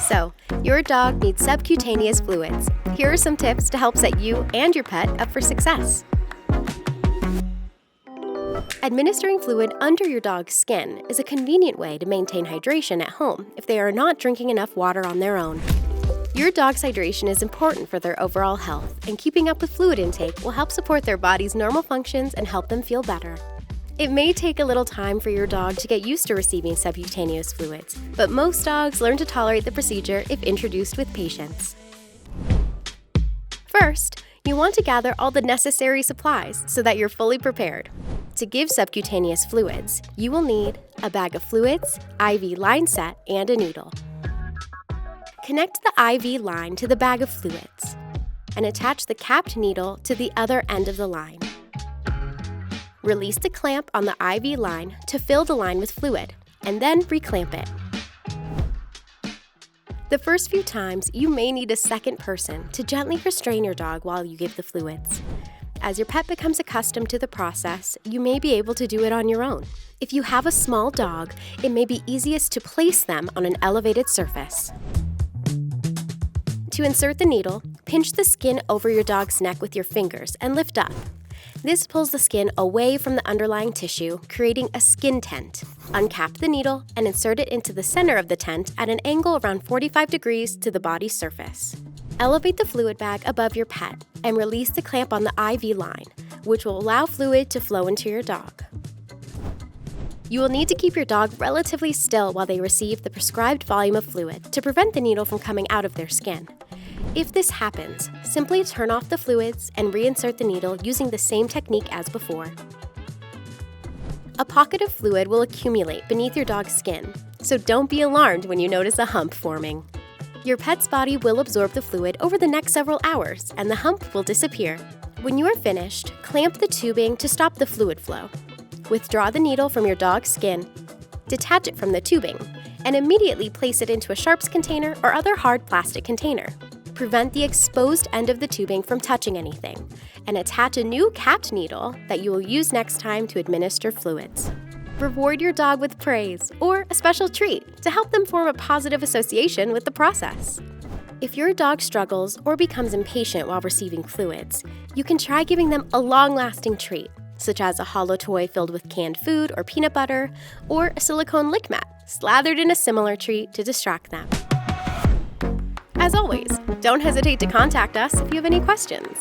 So, your dog needs subcutaneous fluids. Here are some tips to help set you and your pet up for success. Administering fluid under your dog's skin is a convenient way to maintain hydration at home if they are not drinking enough water on their own. Your dog's hydration is important for their overall health, and keeping up with fluid intake will help support their body's normal functions and help them feel better. It may take a little time for your dog to get used to receiving subcutaneous fluids, but most dogs learn to tolerate the procedure if introduced with patience. First, you want to gather all the necessary supplies so that you're fully prepared. To give subcutaneous fluids, you will need a bag of fluids, IV line set, and a needle. Connect the IV line to the bag of fluids and attach the capped needle to the other end of the line. Release the clamp on the IV line to fill the line with fluid, and then reclamp it. The first few times, you may need a second person to gently restrain your dog while you give the fluids. As your pet becomes accustomed to the process, you may be able to do it on your own. If you have a small dog, it may be easiest to place them on an elevated surface. To insert the needle, pinch the skin over your dog's neck with your fingers and lift up. This pulls the skin away from the underlying tissue, creating a skin tent. Uncap the needle and insert it into the center of the tent at an angle around 45 degrees to the body's surface. Elevate the fluid bag above your pet and release the clamp on the IV line, which will allow fluid to flow into your dog. You will need to keep your dog relatively still while they receive the prescribed volume of fluid to prevent the needle from coming out of their skin. If this happens, simply turn off the fluids and reinsert the needle using the same technique as before. A pocket of fluid will accumulate beneath your dog's skin, so don't be alarmed when you notice a hump forming. Your pet's body will absorb the fluid over the next several hours, and the hump will disappear. When you are finished, clamp the tubing to stop the fluid flow. Withdraw the needle from your dog's skin, detach it from the tubing, and immediately place it into a sharps container or other hard plastic container. Prevent the exposed end of the tubing from touching anything, and attach a new capped needle that you will use next time to administer fluids. Reward your dog with praise or a special treat to help them form a positive association with the process. If your dog struggles or becomes impatient while receiving fluids, you can try giving them a long-lasting treat, such as a hollow toy filled with canned food or peanut butter, or a silicone lick mat slathered in a similar treat to distract them. As always, don't hesitate to contact us if you have any questions.